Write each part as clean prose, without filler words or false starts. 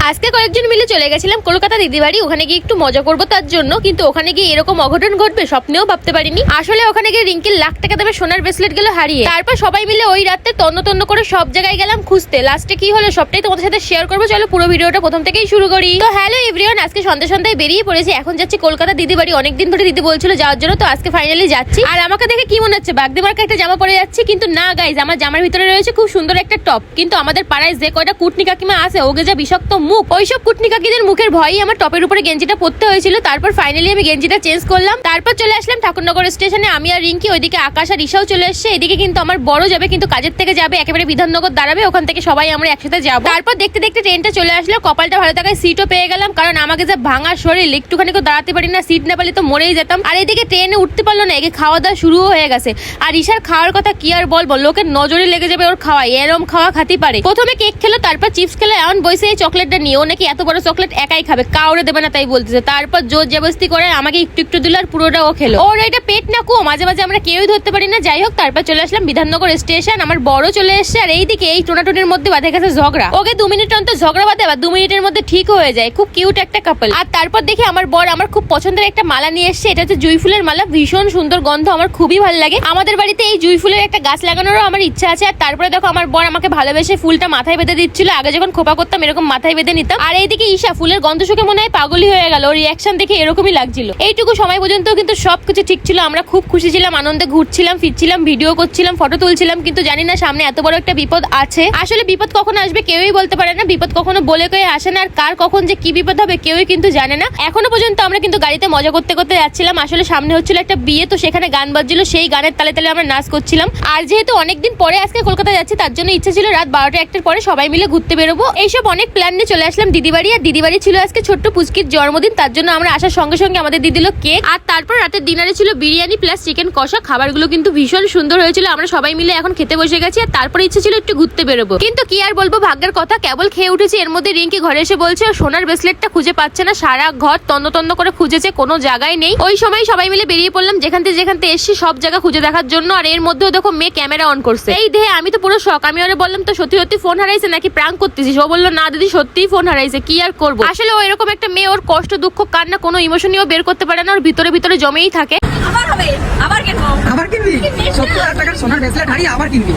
আজকে কয়েকজন মিলে চলে গেছিলাম কলকাতা দিদি বাড়ি। ওখানে গিয়ে একটু মজা করবো তার জন্য, কিন্তু ওখানে গিয়ে এরকম অঘটন ঘটবে স্বপ্নেও ভাবতে পারিনি। আসলে ওখানে গিয়ে রিঙ্কির লাখ টাকা দেবে সোনার ব্রেসলেট গেল হারিয়ে। তারপর সবাই মিলে ওই রাতে তন্ন তন্ন করে সব জায়গায় গেলাম খুঁজতে। লাস্টে কি হলো সবটাই তোমাদের সাথে শেয়ার করবো, চলো পুরো ভিডিওটা প্রথম থেকেই শুরু করি। তো হ্যালো এভরিওয়ান, আজকে সন্ধ্যায় বেরিয়ে পড়েছি। এখন যাচ্ছি কলকাতা দিদি বাড়ি। অনেকদিন ধরে দিদি বলছিল যাওয়ার জন্য, তো আজকে ফাইনালি যাচ্ছি। আর আমাকে দেখে কি মনে হচ্ছে বাগদি মার্কা একটা জামা পরে যাচ্ছি, কিন্তু না গাইজ, আমার জামার ভিতরে রয়েছে খুব সুন্দর একটা টপ। কিন্তু আমাদের পাড়ায় যে কয়টা কুটনি কাকিমা আছে, ওগে যা বিষাক্ত মুখ, ওইসব কুটনি কাকিদের মুখের ভয়ই আমার টপের উপরে গেঞ্জিটা পরতে হয়েছিল। তারপর ফাইনালি আমি গেঞ্জিটা চেঞ্জ করলাম। তারপর চলে আসলাম ঠাকুরনগর স্টেশনে। আমি আর রিঙ্কি, ওইদিকে আকাশ আর ঈশাও চলে এসছে। এদিকে কিন্তু আমার বড় যাবে, কিন্তু কাজের থেকে যাবে একেবারে বিধাননগর দাঁড়াবে, ওখান থেকে সবাই আমরা একসাথে যাবো। তারপর দেখতে দেখতে ট্রেনটা চলে আসলো। কপালটা ভালো থাকায় সিটও পেয়ে গেলাম, কারণ আমাকে যা ভাঙা শরীর, একটুখানি দাঁড়াতে পারি না, সিট না পেলে তো মরেই যেতাম। আর এদিকে ট্রেনে উঠতে পারলো না, একে খাওয়া দাওয়া শুরু হয়ে গেছে। আর ঈশার খাওয়ার কথা কি আর বলবো, লোকের নজরে লেগে যাবে ওর খাওয়া, এরম খাওয়া খাতি পারে। প্রথমে কেক খেলো, তারপর চিপস খেলো, এমন বসে এই চকলেটটা নিয়ে ও নাকি এত বড় চকলেট একাই খাবে, কাউরে দেবে না তাই বলতেছে। তারপর জোর জবরদস্তি করে আমাকে একটু একটু দিল, আর পুরোটা ও খেলো। ওর এটা পেট না কো, মাঝে মাঝে আমরা কেউই ধরতে পারি না। যাই হোক, তারপর চলে আসলাম বিধাননগর স্টেশন। আমার বড় চলে এসছে, আর এইদিকে এই টোনাটুনির মধ্যে বাঁধে গেছে ঝগড়া। ওকে 2 মিনিট অন্তর ঝগড়া বাঁধে, আবার 2 মিনিটের মধ্যে ঠিক হয়ে যায়। খুব কিউট একটা কাপল। আর তারপর দেখি আমার বর আমার খুব পছন্দের একটা মালা নিয়ে এসছে। এটা হচ্ছে জুঁই ফুলের মালা, ভীষণ সুন্দর গন্ধ, আমার খুবই ভালো লাগে। আমাদের বাড়িতে এই জুঁই ফুলের একটা গাছ লাগানোরও আমার ইচ্ছা আছে। আর তারপরে দেখো আমার বর আমাকে ভালোবেসে ফুলটা মাথায় বেঁধে দিচ্ছিল। আগে যখন খোপা করতাম এরকম মাথায় বেঁধে নিতাম। আর এইদিকে ঈশা ফুলের গন্ধ শুকে মনে হয় পাগলই হয়ে গেল, ওর রিয়াকশন দেখে এরকমই লাগছিল। এইটুকু সময় পর্যন্ত কিন্তু সবকিছু ঠিক ছিল, আমরা খুব খুশি ছিলাম, আনন্দে ঘুরছিলাম ফিরছিলাম, ভিডিও করছিলাম, ফটো তুলছিলাম। কিন্তু জানি না সামনে এত বড় একটা বিপদ আছে। আসলে বিপদ কখন আসবে কেউই বলতে পারে না, বিপদ কখনো বলে কয়ে আসে না, আর কার কখন যে কি বিপদ হবে কেউই কিন্তু জানে না। এখনো পর্যন্ত আমরা কিন্তু গাড়িতে মজা করতে করতে যাচ্ছিলাম। আসলে সামনে হচ্ছিল একটা বিয়ে, তো সেখানে গান বাজছিল, সেই গানের তালে তালে আমরা নাচ করছিলাম। আর যেহেতু অনেকদিন পরে আজকে কলকাতা যাচ্ছি, তার জন্য ইচ্ছা ছিল রাত 12টা-1টার পরে সবাই মিলে ঘুরতে বেরোবো। এইসব অনেক প্ল্যান নিয়ে চলে আসলাম দিদি বাড়ি। আর দিদি বাড়ি ছিল আজকে ছোট্ট পুচকির জন্মদিন, তার জন্য আমরা আসার সঙ্গে সঙ্গে আমাদের দিয়ে দিল কেক। আর তারপর রাতের ডিনারে ছিল বিরিয়ানি প্লাস চিকেন কষা। খাবারগুলো কিন্তু ভীষণ সুন্দর হয়েছিল। আমরা সবাই মিলে এখন খেতে বসে গেছি। আর তারপর ইচ্ছে ছিল একটু ঘুরতে বেরোবো, কিন্তু কি আর বলবো, ভাগ্যের কথা, কেবল খেয়ে উঠেছি এর মধ্যে রিঙ্কি ঘরে এসে বলছে সোনার ব্রেসলেটটা খুঁজে পাচ্ছে না। সারা ঘর তন্ন তন্ন করে খুঁজেছে, কোনো জায়গায় নেই। ওই সময় সবাই মিলে বেরিয়ে পড়লাম যেখান থেকে এসছি সব জায়গা খুঁজে দেখার জন্য। আর এর মধ্যেও দেখো মেয়ে ক্যামেরা অন করছে। এই দেহে আমি তো পুরো শখ। আমি ওরে বললাম তো সত্যি সত্যি ফোন হারাইছে নাকি প্র্যাঙ্ক করতেছিস? ও বললো না দিদি সত্যিই ফোন হারাইছে। কি আর করবো, আসলে ও এরকম একটা মেয়ে, ওর কষ্ট দুঃখ কান্না কোনো ইমোশনইও বের করতে পারে না, ওর ভিতরে ভিতরে জমেই থাকে। আবার কিনবি 70,000 টাকার সোনার ব্রেসলেট হারিয়ে আবার কিনবি।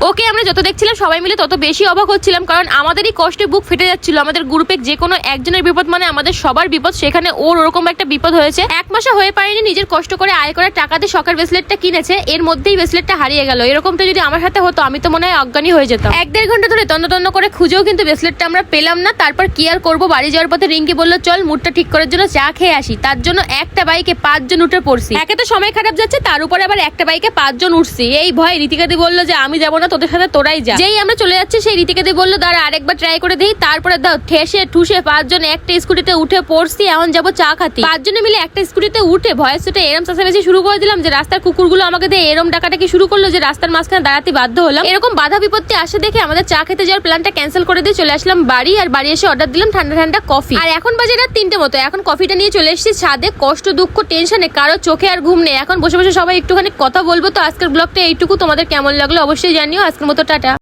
ওকে আমরা যত দেখছিলাম সবাই মিলে তত বেশি অবাক হচ্ছিলাম, কারণ আমাদেরই কষ্টে বুক ফেটে যাচ্ছিল। আমাদের গ্রুপে যে কোনো একজনের বিপদ মানে আমাদের সবার বিপদ, সেখানে ওর ওরকম একটা বিপদ হয়েছে। 1 মাসে হয়ে পারেনি নিজের কষ্ট করে আয় করা টাকা দিয়ে শখের ব্রেসলেটটা কিনেছে, এর মধ্যেই ব্রেসলেটটা হারিয়ে গেল। এরকমটা যদি আমার সাথে হতো আমি তো মনে হয় অজ্ঞানী হয়ে যেতাম। 1-1.5 ঘন্টা ধরে তন্ন তন্ন করে খুঁজেও কিন্তু ব্রেসলেটটা আমরা পেলাম না। তারপর কি আর করবো, বাড়ি যাওয়ার পথে রিঙ্কি বললো চল মুডটা ঠিক করার জন্য চা খেয়ে আসি। তার জন্য একটা বাইকে 5 জন উঠে পড়ছি। একে তো সময় খারাপ যাচ্ছে, তার উপরে আবার একটা বাইকে 5 জন উঠছি। এই ভয় ঋতিকাদি বললো যে আমি যাবো না, তোদের সাথে তোরাই যা। যেই আমরা চলে যাচ্ছি সেই ঋতিকাদি বললো দাঁড়া আরেকবার ট্রাই করে দিই। তারপরে দাও ঠেসে ঠুসে 5 জন একটা স্কুটিতে উঠে পড়ছি। এখন যাবো চা খাতি। 5 জনে মিলে একটা স্কুটিতে উঠে ভয়েস শুটে এরম চেঁচামেচি শুরু করে দিলাম যে রাস্তার কুকুরগুলো আমাকে দিয়ে এরম ডাকাটাকি শুরু করলো যে রাস্তার মাঝখানে দাঁড়াতে বাধ্য হলাম। এরকম বাধা বিপত্তি আসে দেখে আমাদের চা খেতে যাওয়ার প্ল্যানটা ক্যান্সেল করে দিয়ে চলে আসলাম বাড়ি। আর বাড়ি এসে অর্ডার দিলাম ঠান্ডা ঠান্ডা কফি। আর এখন বাজে রাত 3টে মতো। এখন কফিটা নিয়ে চলে এসেছি ছাদে। কষ্ট দুঃখ টেনশনে কারো চোখে আর ঘুম নেই। এখন বসে বসে সবাই একটুখানি কথা বলবো। তো আজকের ব্লগটা এইটুকু, তোমাদের কেমন লাগলো অবশ্যই জানিও। আজকের মতো টাটা।